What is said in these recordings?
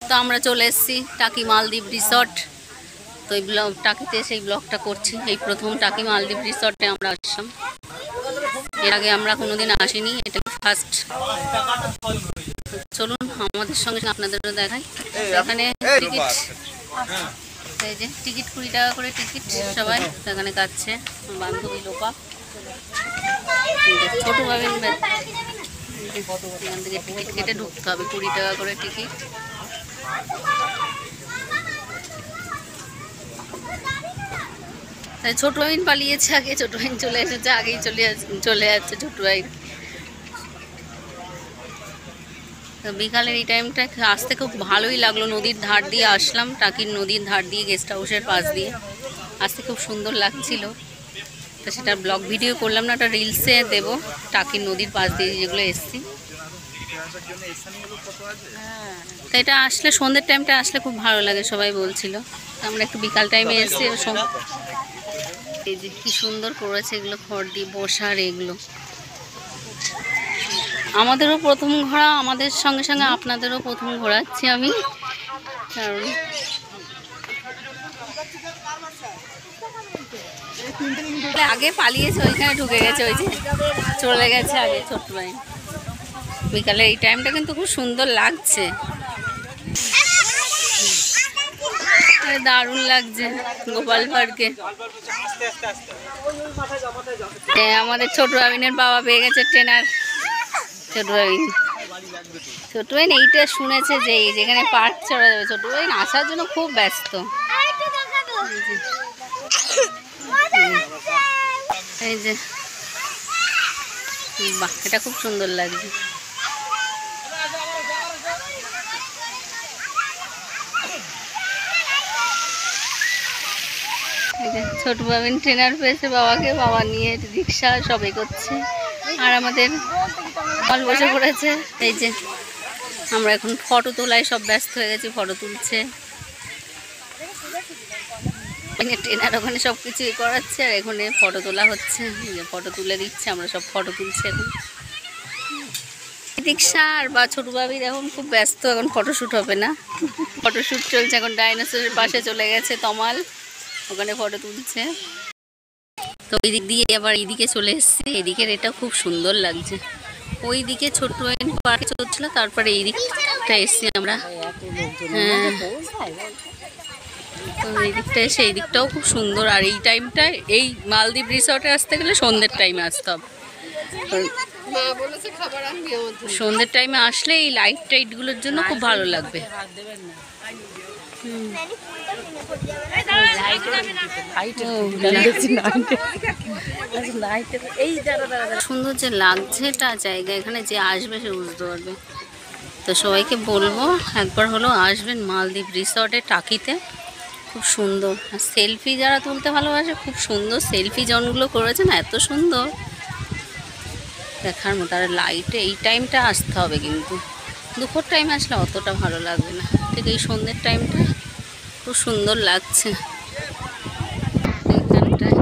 তো আমরা চলে এসেছি টাকি মালদ্বীপ রিসর্ট। তো এই টাকিতে সেই ব্লগটা করছি। এই প্রথম টাকি মালদ্বীপ রিসর্টে আমরা আসলাম। এর আগে আমরা কোনোদিন আসিনি, এটা ফার্স্ট। চলুন আমাদের সঙ্গে আপনাদেরও দেখাই। এখানে টিকিট, এই যে টিকিট 20 টাকা করে টিকিট, সবাই এখানে কাটছে। বান্ধবী লোপা ছোট ভাবেন, এখান থেকে টিকিট কেটে ঢুকতে হবে, 20 টাকা করে টিকিট। ছোট ভাইন পালিয়েছে আগে, ছোট ভাইন চলে এসেছে, আগেই চলে যাচ্ছে ছোট ভাই। বিকালের এই টাইমটা আসতে খুব ভালোই লাগলো। নদীর ধার দিয়ে আসলাম, টাকির নদীর ধার দিয়ে, গেস্ট হাউসের পাশ দিয়ে আসতে খুব সুন্দর লাগছিল। তো সেটা ব্লগ ভিডিও করলাম না, ওটা রিলসে দেবো। টাকির নদীর পাশ দিয়ে যেগুলো এসছি, তো এটা আসলে সন্ধ্যের টাইমটা আসলে খুব ভালো লাগে, সবাই বলছিল। আমরা একটু বিকাল টাইমে এসেছি। এই যে কি সুন্দর করেছে এগুলো, খড় দিয়ে বসার এগুলো। আমাদেরও প্রথম ঘোরা, আমাদের সঙ্গে সঙ্গে আপনাদেরও প্রথম ঘোরাচ্ছি আমি, কারণ আগে পালিয়েছে, ওইখানে ঢুকে গেছে, ওই যে চলে গেছে আগে ছোট্ট ভাই। বিকালে এই টাইমটা কিন্তু খুব সুন্দর লাগছে, দারুণ লাগছে গোপাল পার্কে। আমাদের ছোট আবিনের বাবা পেয়ে গেছে ট্রেনার। ছোট ভাই এইটা শুনেছে যে যেখানে পার্ক চড়া যাবে, ছোট ভাই আসার জন্য খুব ব্যস্ত। এই যে বাহ, এটা খুব সুন্দর লাগছে। ছোট বাবিন ট্রেনার পেয়েছে বাবাকে, বাবা নিয়ে রিক্সা সবাই করছে, আর আমাদের বল বসে পড়েছে। এই যে আমরা এখন ফটো তোলায় সব ব্যস্ত হয়ে গেছি, ফটো তুলছে ট্রেনার, ওখানে সব কিছু করাচ্ছে, আর এখানে ফটো তোলা হচ্ছে। ফটো তুলে দিচ্ছে, আমরা সব ফটো তুলছি এখন। রিক্সা আর বা ছোট বাবির এখন খুব ব্যস্ত, এখন ফটোশ্যুট হবে না, ফটোশ্যুট চলছে এখন। ডাইনোসরের পাশে চলে গেছে তমাল, ওখানে ফটো তুলছে। তো ওই দিক দিয়ে আবার এইদিকে চলে এসেছি, এদিকের এটা খুব সুন্দর লাগছে। ওই দিকে ছোট্ট পার্কে চলছিল, তারপরে এই দিকটা এসেছি আমরা। হ্যাঁ, তো এই দিকটা এসে এই দিকটাও খুব সুন্দর। আর এই টাইমটায় এই মালদ্বীপ রিসর্টে আসতে গেলে সন্ধ্যের টাইমে আসতে হবে। সন্ধ্যের টাইমে আসলে এই লাইট টাইটগুলোর জন্য খুব ভালো লাগবে। সুন্দর যে লাগছে এটা জায়গা, এখানে যে আসবে সে বুঝতে পারবে। তো সবাইকে বলবো একবার হলো আসবেন মালদ্বীপ রিসর্টে টাকিতে, খুব সুন্দর। আর সেলফি যারা তুলতে ভালোবাসে, খুব সুন্দর সেলফি জোনগুলো করেছে না, এত সুন্দর দেখার মতো। আর লাইটে এই টাইমটা আসতে হবে, কিন্তু দুপুর টাইমে আসলে অতটা ভালো লাগবে না, ঠিক এই সন্ধ্যের টাইমটা খুব সুন্দর লাগছে। এইখানটায়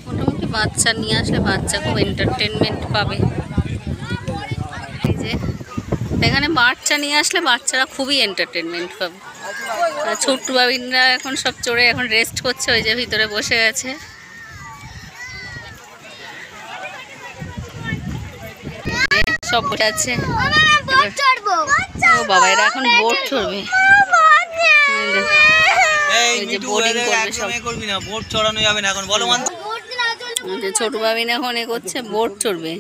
মোটামুটি বাচ্চা নিয়ে আসলে বাচ্চা খুব এন্টারটেনমেন্ট পাবে। এই যে এখানে বাচ্চা নিয়ে আসলে বাচ্চারা খুবই এন্টারটেনমেন্ট পাবে। আর ছোট্ট বাবিনরা এখন সব চড়ে এখন রেস্ট করছে, ওই যে ভিতরে বসে গেছে। সব বসে আছে। ও বাবা, এরা এখন বোট চড়বে, ছোট বাবিন এখন এ করছে, বোট চড়বে,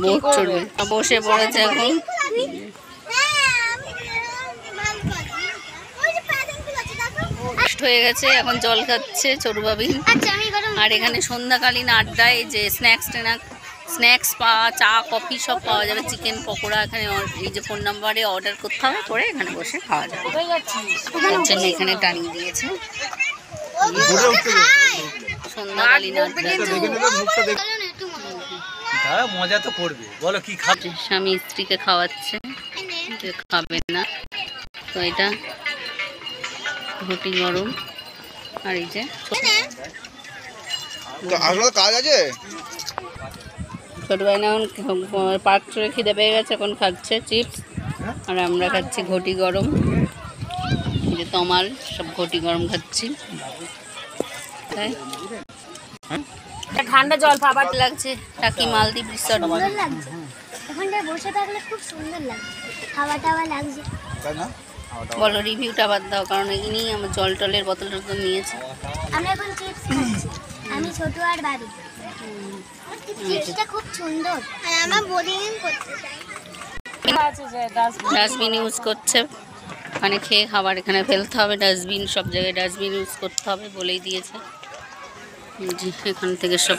বোট চড়বে, বসে পড়েছে এখন। হয়ে গেছে, এখন জল খাচ্ছে ছোট বাবিন। আর এখানে সন্ধ্যাকালীন আড্ডায় যে স্ন্যাক্স পাওয়া, চা কফি সব পাওয়া যাবে, চিকেন পকোড়া এখানে এই যে ফোন নাম্বারে অর্ডার করতে হবে, করে এখানে বসে খাওয়া যাবে। তার জন্য এখানে টানিয়ে দিয়েছে সন্ধ্যাকালীন আড্ডা। মজা তো করবে, বলো কি খাবে। স্বামী স্ত্রীকে খাওয়াচ্ছে, খাবে না। তো এটা ঘটি গরম। আর এই যে কাজ আছে, ছোট ভাই না এখন পার্ক চড়ে খিদে পেয়ে গেছে, এখন খাচ্ছে চিপস। আর আমরা খাচ্ছি ঘটি গরম। এই যে তমাল সব ঘটি গরম খাচ্ছি। তাই ঠান্ডা জল পাবার লাগছে টাকি মালদ্বীপ রিসর্ট। সুন্দর লাগছে, ওখানটায় বসে থাকলে খুব সুন্দর লাগছে, হাওয়া টাওয়া লাগছে। বলো রিভিউটা বাদ দাও, কারণ ইনি আমার জল টলের বোতল টোতল নিয়েছে। আমরা এখন চিপস খাচ্ছি, আমি ছোট আর বাড়ি। চিপসটা খুব সুন্দর, আর আমার বোরিং করতে চাই। ডাস্টবিন ইউজ করছে, ওখানে খেয়ে খাবার এখানে ফেলতে হবে। ডাস্টবিন সব জায়গায় ডাস্টবিন ইউজ করতে হবে বলেই দিয়েছে। জি, এখান থেকে সব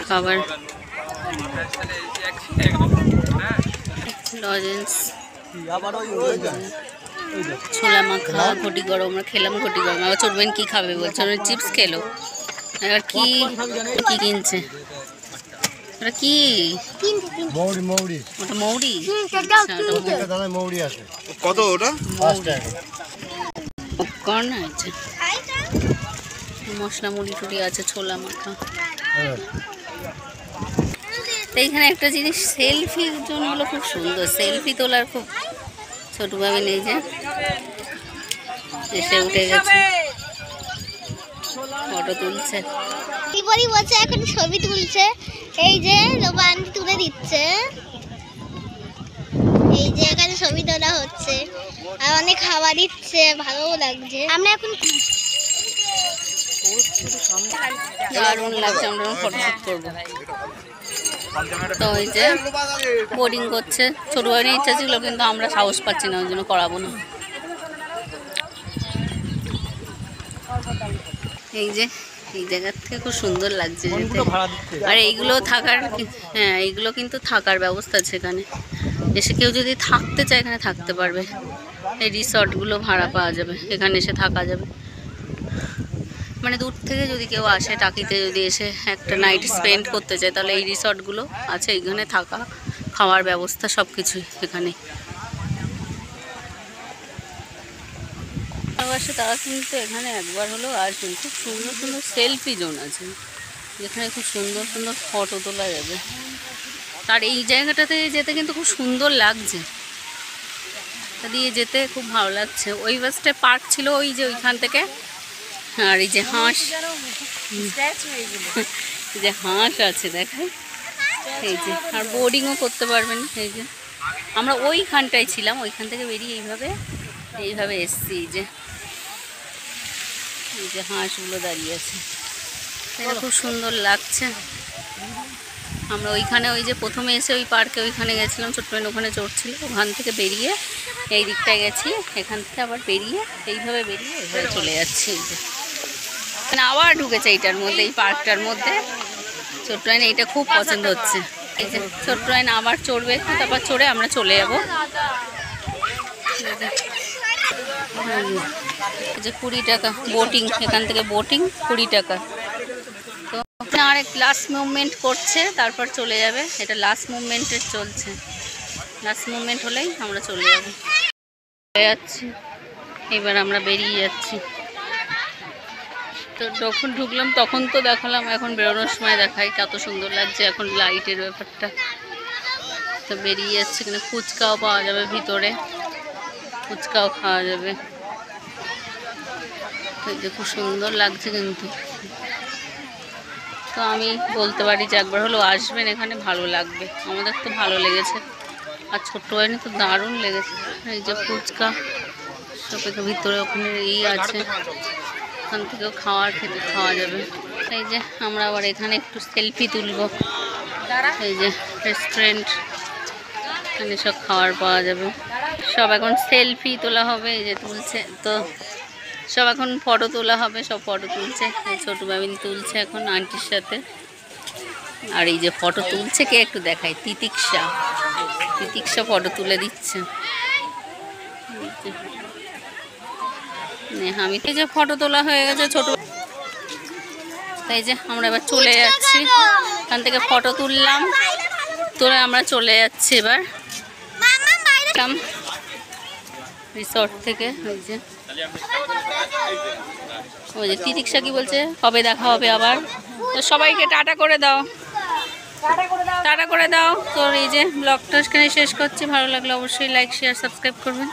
খাবার লজেন্স, ছোলা মাখা, ঘটি গরম। আমরা খেলাম ঘটি গরম। আবার চড়বেন কি খাবে বলছে, চিপস খেলো। এবার কি কি কিনছে ওটা? কি মৌরি ওটা মৌরি? মৌরি আছে কত? ওটা পপকর্ন আছে, মশলা মুড়ি টুড়ি আছে, ছোলা মাখা। তো এইখানে একটা জিনিস, সেলফির জোনগুলো খুব সুন্দর, সেলফি তোলার খুব। ছোটভাবে নেই যে এসে উঠে গেছে, ফটো তুলছে। বলি বলছে এখন ছবি তুলছে, এই যে লোবান তুলে দিচ্ছে, এই যে এখানে ছবি তোলা হচ্ছে আর অনেক খাওয়া দিচ্ছে, ভালো লাগছে। আমরা এখন দারুণ লাগছে, আমরা ফটোশুট করবো। তো ওই যে বোর্ডিং করছে, ছোট ভাইয়ের ইচ্ছা ছিল কিন্তু আমরা সাহস পাচ্ছি না, ওই জন্য করাবো না। এই যে এই জায়গার থেকে খুব সুন্দর লাগছে যেতে। আর এইগুলো থাকার, হ্যাঁ এইগুলো কিন্তু থাকার ব্যবস্থা আছে এখানে। এসে কেউ যদি থাকতে চায় এখানে থাকতে পারবে। এই রিসর্টগুলো ভাড়া পাওয়া যাবে, এখানে এসে থাকা যাবে। মানে দূর থেকে যদি কেউ আসে, টাকিতে যদি এসে একটা নাইট স্পেন্ড করতে চায়, তাহলে এই রিসর্টগুলো আছে, এখানে থাকা খাওয়ার ব্যবস্থা সব কিছুই এখানে। আসে তারা কিন্তু এখানে একবার হলেও আসবেন। খুব সুন্দর সুন্দর সেলফি জোন আছে, যেখানে খুব সুন্দর সুন্দর ফটো তোলা যাবে। আর এই জায়গাটাতে যেতে কিন্তু খুব সুন্দর লাগছে, দিয়ে যেতে খুব ভালো লাগছে। ওই বাসটা পার্ক ছিল ওই যে ওইখান থেকে। আর এই যে হাঁস, এই যে হাঁস আছে দেখাই, এই যে। আর বোর্ডিংও করতে পারবেন। এই যে আমরা ওইখানটায় ছিলাম, ওইখান থেকে বেরিয়ে এইভাবে এসছি। এই যে হাঁসগুলো দাঁড়িয়ে আছে, এটা খুব সুন্দর লাগছে। আমরা ওইখানে ওই যে প্রথমে এসে ওই পার্কে ওইখানে গেছিলাম, ছোট্ট মেয়ে ওখানে চড়ছিল, ওখান থেকে বেরিয়ে এই দিকটায় গেছি, এখান থেকে আবার বেরিয়ে এইভাবে চলে যাচ্ছি। এই যে মানে আবার ঢুকেছে এইটার মধ্যে, এই পার্কটার মধ্যে। ছোট্ট আইন এইটা খুব পছন্দ হচ্ছে। এই যে ছোট্ট আইন আবার চড়বে একটু, তারপর চড়ে আমরা চলে যাবো। যে 20 টাকা বোটিং, এখান থেকে বোটিং 20 টাকা। তো আরেক লাস্ট মুভমেন্ট করছে, তারপর চলে যাবে। এটা লাস্ট মুভমেন্টের চলছে, লাস্ট মুভমেন্ট হলেই আমরা চলে যাবো। যাচ্ছি এবার, আমরা বেরিয়ে যাচ্ছি। তো যখন ঢুকলাম তখন তো দেখালাম, এখন বেরোনোর সময় দেখাই কত সুন্দর লাগছে এখন লাইটের ব্যাপারটা। তো বেরিয়ে যাচ্ছে, এখানে ফুচকাও পাওয়া যাবে, ভিতরে ফুচকাও খাওয়া যাবে। তো খুব সুন্দর লাগছে কিন্তু। তো আমি বলতে পারি যে একবার হলেও আসবেন, এখানে ভালো লাগবে। আমাদের তো ভালো লেগেছে, আর ছোট্ট হয়নি তো দারুণ লেগেছে। এই যে ফুচকা সব ভিতরে, ওখানে আছে, ওখান থেকেও খাওয়া যাবে। এই যে আমরা আবার এখানে একটু সেলফি তুলব। এই যে রেস্টুরেন্ট, এখানে সব খাবার পাওয়া যাবে। সব এখন সেলফি তোলা হবে, এই যে তুলছে। তো সব এখন ফটো তোলা হবে, সব ফটো তুলছে। এই ছোটো বাবিন তুলছে এখন আন্টির সাথে। আর এই যে ফটো তুলছে কে একটু দেখায়, তিতিক্ষা ফটো তুলে দিচ্ছে। আমি তো যে ফটো তোলা হয়ে গেছে ছোট, তাই যে আমরা এবার চলে যাচ্ছি। এখান থেকে ফটো তুললাম, তোরা আমরা চলে যাচ্ছি এবার রিসর্ট থেকে। ওই যে তিতিক্ষা কি বলছে, কবে দেখা হবে আবার। তো সবাইকে টাটা করে দাও। টাটা করে দাও। তোর এই যে ব্লগটা এখানে শেষ করছি, ভালো লাগলে অবশ্যই লাইক শেয়ার সাবস্ক্রাইব করবেন।